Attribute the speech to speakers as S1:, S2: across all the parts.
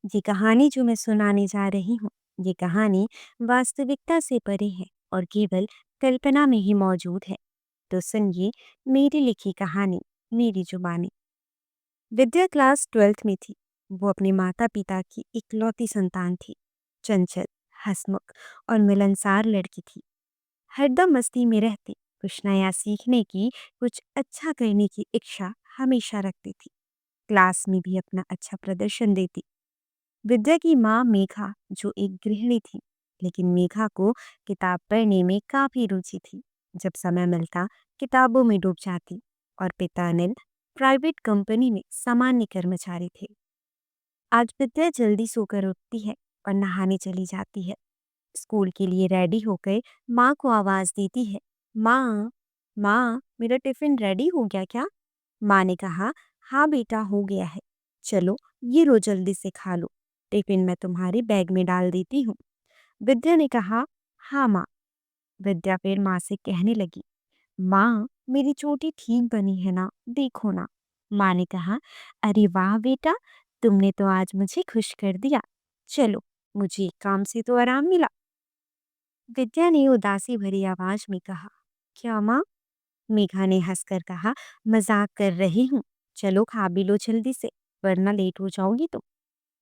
S1: ये कहानी जो मैं सुनाने जा रही हूँ, ये कहानी वास्तविकता से परे है और केवल कल्पना में ही मौजूद है। तो सुनिए मेरी लिखी कहानी, मेरी जुबानी। विद्या क्लास 12th में थी। वो अपने माता पिता की इकलौती संतान थी। चंचल, हंसमुख और मिलनसार लड़की थी। हरदम मस्ती में रहती, कुछ नया सीखने की, कुछ अच्छा करने की इच्छा हमेशा रखती थी। क्लास में भी अपना अच्छा प्रदर्शन देती। विद्या की माँ मेघा जो एक गृहिणी थी, लेकिन मेघा को किताब पढ़ने में काफी रुचि थी। जब समय मिलता किताबों में डूब जाती। और पिता अनिल प्राइवेट कंपनी में सामान्य कर्मचारी थे। आज विद्या जल्दी सोकर उठती है और नहाने चली जाती है। स्कूल के लिए रेडी होकर माँ को आवाज देती है। माँ, माँ, मेरा टिफिन रेडी हो गया क्या? माँ ने कहा, हाँ बेटा, हो गया है। चलो, ये लो जल्दी से खा लो। टिफिन मैं तुम्हारे बैग में डाल देती हूँ। विद्या ने कहा, हाँ माँ। विद्या फिर माँ से कहने लगी, माँ, मेरी चोटी ठीक बनी है ना, देखो ना। माँ ने कहा, अरे वाह बेटा, तुमने तो आज मुझे खुश कर दिया। चलो, मुझे एक काम से तो आराम मिला। विद्या ने उदासी भरी आवाज में कहा, क्या माँ? मेघा ने हंसकर कहा, मजाक कर रही हूँ। चलो खा भी लो जल्दी से, वरना लेट हो जाओगी तुम।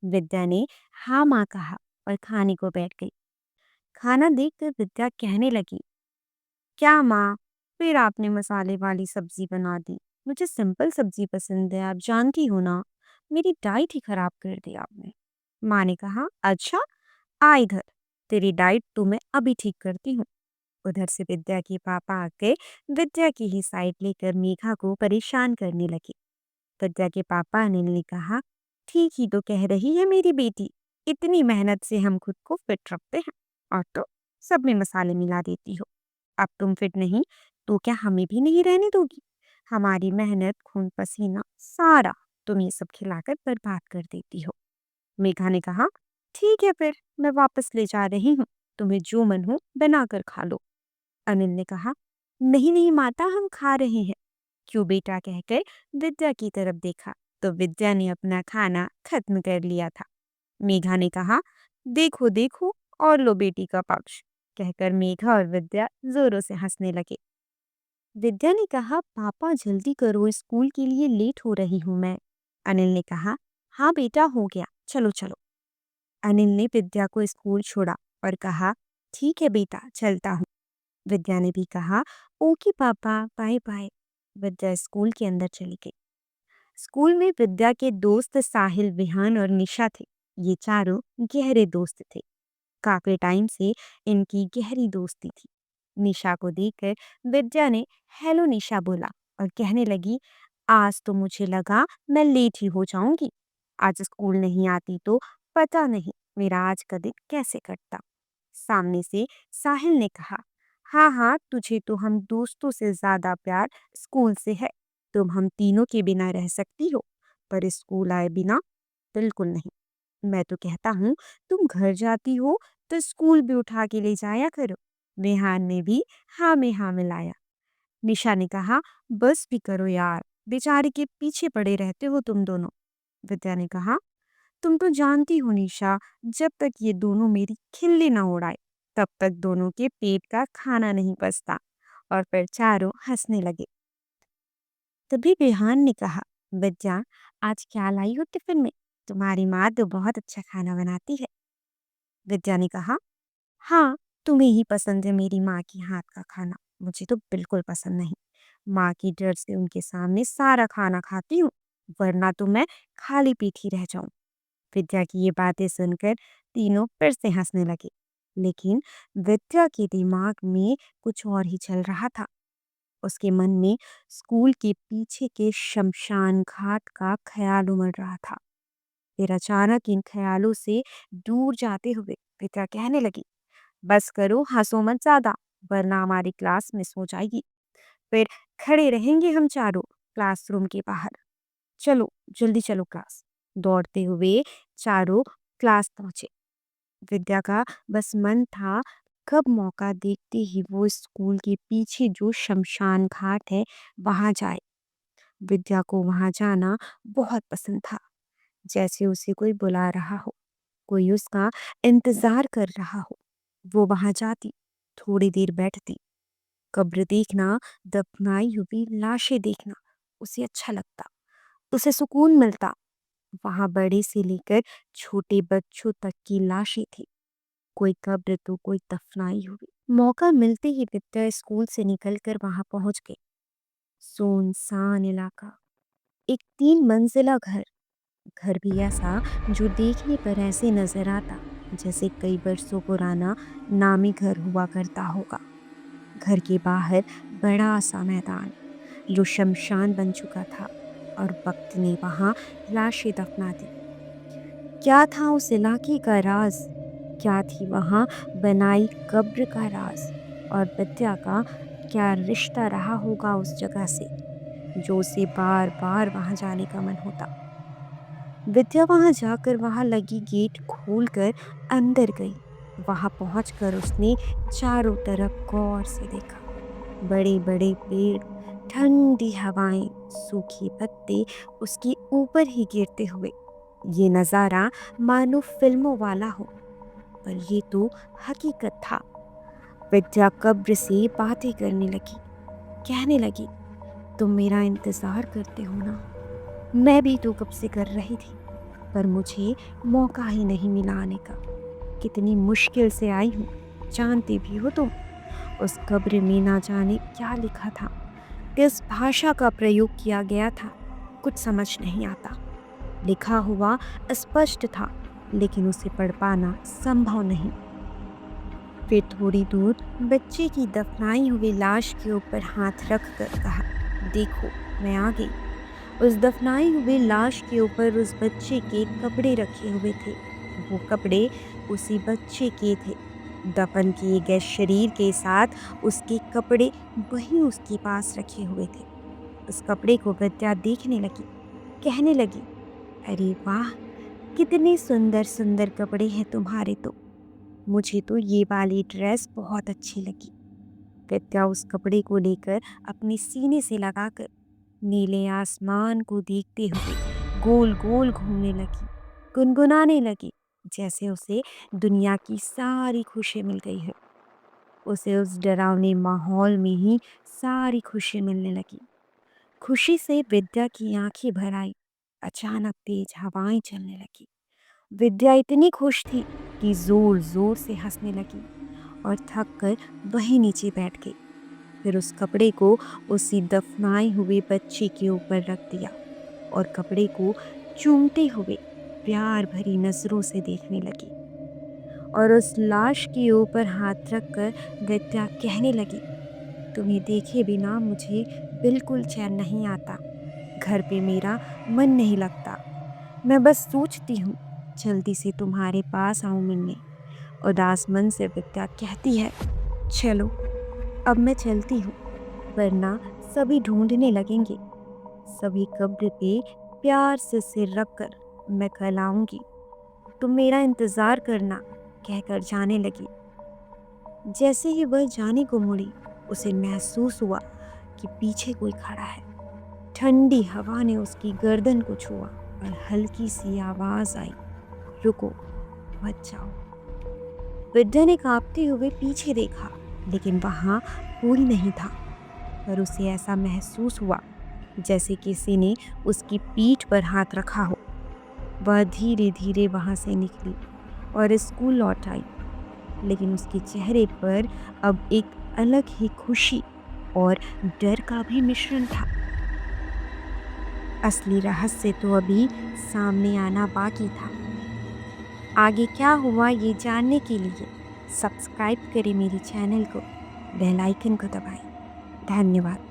S1: विद्या ने हाँ माँ कहा और खाने को बैठ गई। खाना देखकर विद्या कहने लगी, क्या माँ, फिर आपने मसाले वाली सब्जी बना दी। मुझे सिंपल सब्जी पसंद है, आप जानती हो ना। मेरी डाइट ही खराब कर दी आपने। माँ ने कहा, अच्छा, आ इधर, तेरी डाइट तो मैं अभी ठीक करती हूँ। उधर से विद्या के पापा आके विद्या की ही साइड लेकर मेघा को परेशान करने लगे। विद्या के पापा अनिल ने कहा, ठीक ही तो कह रही है मेरी बेटी, इतनी मेहनत से हम खुद को फिट रखते हैं और तो सब में मसाले मिला देती हो। अब तुम फिट नहीं तो क्या हमें भी नहीं रहने दोगी? हमारी मेहनत, खून पसीना सारा तुम ये सब खिलाकर बर्बाद कर देती हो। मेघा ने कहा, ठीक है फिर, मैं वापस ले जा रही हूँ, तुम्हें जो मन हो बना कर खा लो। अनिल ने कहा, नहीं नहीं माता, हम खा रहे हैं। क्यों बेटा, कहकर विद्या की तरफ देखा तो विद्या ने अपना खाना खत्म कर लिया था। मेघा ने कहा, देखो देखो, और लो बेटी का पक्ष। कहकर मेघा और विद्या जोरों से हंसने लगे। विद्या ने कहा, पापा जल्दी करो, स्कूल के लिए लेट हो रही हूँ मैं। अनिल ने कहा, हाँ बेटा, हो गया, चलो चलो। अनिल ने विद्या को स्कूल छोड़ा और कहा, ठीक है बेटा, चलता हूँ। विद्या ने भी कहा, ओके पापा, बाय बाय। विद्या स्कूल के अंदर चली गई। स्कूल में विद्या के दोस्त साहिल, विहान और निशा थे। ये चारों गहरे दोस्त थे। काफी टाइम से इनकी गहरी दोस्ती थी। निशा को देखकर विद्या ने हेलो निशा बोला और कहने लगी, आज तो मुझे लगा मैं लेट ही हो जाऊंगी। आज स्कूल नहीं आती तो पता नहीं मेरा आज का दिन कैसे कटता। सामने से साहिल ने कहा, हाँ हाँ, तुझे तो हम दोस्तों से ज्यादा प्यार स्कूल से है। तुम हम तीनों के बिना रह सकती हो, पर स्कूल आए बिना बिल्कुल नहीं। मैं तो कहता हूँ, तुम घर जाती हो तो स्कूल भी उठा के ले जाया करो। रेहान ने भी हाँ में हाँ मिलाया। निशा ने कहा, बस भी करो यार, बेचारे के पीछे पड़े रहते हो तुम दोनों। विद्या ने कहा, तुम तो जानती हो निशा, जब तक ये दोनों मेरी खिल्ली ना उड़ाए तब तक दोनों के पेट का खाना नहीं पचता। और फिर चारों हंसने लगे। तभी रेहान ने कहा, विद्या, आज क्या लाई हो टिफिन में? तुम्हारी माँ तो बहुत अच्छा खाना बनाती है। विद्या ने कहा, हाँ, तुम्हें ही पसंद है मेरी माँ की हाथ का खाना, मुझे तो बिल्कुल पसंद नहीं। माँ की डर से उनके सामने सारा खाना खाती हूँ, वरना तो मैं खाली पेट ही रह जाऊं। विद्या की ये बातें सुनकर तीनों फिर से हंसने लगे। लेकिन विद्या के दिमाग में कुछ और ही चल रहा था। उसके मन में स्कूल के पीछे के शमशान घाट का ख्याल उमड़ रहा था। फिर अचानक इन ख्यालों से दूर जाते हुए विद्या कहने लगी, बस करो, हंसो मत ज्यादा, वरना हमारी क्लास मिस हो जाएगी। फिर खड़े रहेंगे हम चारों क्लासरूम के बाहर। चलो जल्दी चलो क्लास। दौड़ते हुए चारों क्लास पहुंचे। विद्या का बस मन था कब मौका देखते ही वो स्कूल के पीछे जो शमशान घाट है वहां जाए। विद्या को वहां जाना बहुत पसंद था। जैसे उसे कोई बुला रहा हो, कोई उसका इंतजार कर रहा हो। वो वहां जाती, थोड़ी देर बैठती। कब्र देखना, दफनाई हुई लाशें देखना उसे अच्छा लगता, उसे सुकून मिलता। वहां बड़े से लेकर छोटे बच्चों तक की लाशें थी, कोई कब्र तो कोई दफनाई हुई। मौका मिलते ही विद्या स्कूल से निकलकर वहां पहुंच गई। सुनसान इलाका, एक 3 मंजिला घर। घर भी ऐसा जो देखने पर ऐसे नजर आता जैसे कई वर्षों पुराना नामी घर हुआ करता होगा। घर के बाहर बड़ा सा मैदान जो शमशान बन चुका था, और वक्त ने वहां लाशें दफना दी। क्या था उस इलाके का राज? क्या थी वहां बनाई कब्र का राज? और विद्या का क्या रिश्ता रहा होगा उस जगह से, जो उसे बार बार वहां जाने का मन होता। विद्या वहां जाकर वहां लगी गेट खोलकर अंदर गई। वहां पहुंचकर उसने चारों तरफ गौर से देखा। बड़े बड़े पेड़, ठंडी हवाएं, सूखे पत्ते उसके ऊपर ही गिरते हुए। ये नजारा मानो फिल्मों वाला हो, पर ये तो हकीकत था। विद्या कब्र से बातें करने लगी, कहने लगी, तुम मेरा इंतजार करते हो ना? मैं भी तो कब से कर रही थी, पर मुझे मौका ही नहीं मिला आने का। कितनी मुश्किल से आई हूँ, जानती भी हो तुम। उस कब्र में ना जाने क्या लिखा था, किस भाषा का प्रयोग किया गया था, कुछ समझ नहीं आता। लिखा हुआ स्पष्ट था, लेकिन उसे पढ़ पाना संभव नहीं। फिर थोड़ी दूर बच्चे की दफनाई हुई लाश के ऊपर हाथ रख कर कहा, देखो, मैं आ गई। उस दफनाई हुई लाश के ऊपर उस बच्चे के कपड़े रखे हुए थे। वो कपड़े उसी बच्चे के थे। दफन किए गए शरीर के साथ उसके कपड़े वहीं उसके पास रखे हुए थे। उस कपड़े को विद्या देखने लगी, कहने लगी, अरे वाह, कितने सुंदर सुंदर कपड़े हैं तुम्हारे तो। मुझे तो ये वाली ड्रेस बहुत अच्छी लगी। विद्या उस कपड़े को लेकर अपने सीने से लगाकर नीले आसमान को देखते हुए गोल गोल घूमने लगी, गुनगुनाने लगी, जैसे उसे दुनिया की सारी खुशी मिल गई है। उसे उस डरावने माहौल में ही सारी खुशी मिलने लगी। खुशी से विद्या की आंखें भर आई। अचानक तेज हवाएं चलने लगी। विद्या इतनी खुश थी कि जोर जोर से हंसने लगी और थक कर वहीं नीचे बैठ गई। फिर उस कपड़े को उसी दफनाए हुए बच्चे के ऊपर रख दिया और कपड़े को चूमते हुए प्यार भरी नजरों से देखने लगी। और उस लाश के ऊपर हाथ रखकर विद्या कहने लगी, तुम्हें देखे बिना मुझे बिल्कुल चैन नहीं आता। घर पे मेरा मन नहीं लगता। मैं बस सोचती हूँ जल्दी से तुम्हारे पास आऊं मिलने। उदास मन से विद्या कहती है, चलो, अब मैं चलती हूँ, वरना सभी ढूंढने लगेंगे। सभी कब्र पे प्यार से सिर रखकर मैं कल आऊंगी, तुम मेरा इंतजार करना, कहकर जाने लगी। जैसे ही वह जाने को मुड़ी, उसे महसूस हुआ कि पीछे कोई खड़ा है। ठंडी हवा ने उसकी गर्दन को छुआ और हल्की सी आवाज आई, रुको, मत जाओ। विद्या ने कांपते हुए पीछे देखा, लेकिन वहां कोई नहीं था। पर उसे ऐसा महसूस हुआ जैसे किसी ने उसकी पीठ पर हाथ रखा हो। वह धीरे धीरे वहां से निकली और स्कूल लौट आई, लेकिन उसके चेहरे पर अब एक अलग ही खुशी और डर का भी मिश्रण था। असली रहस्य तो अभी सामने आना बाकी था। आगे क्या हुआ ये जानने के लिए सब्सक्राइब करें मेरे चैनल को, बेल आइकन को दबाएं। धन्यवाद।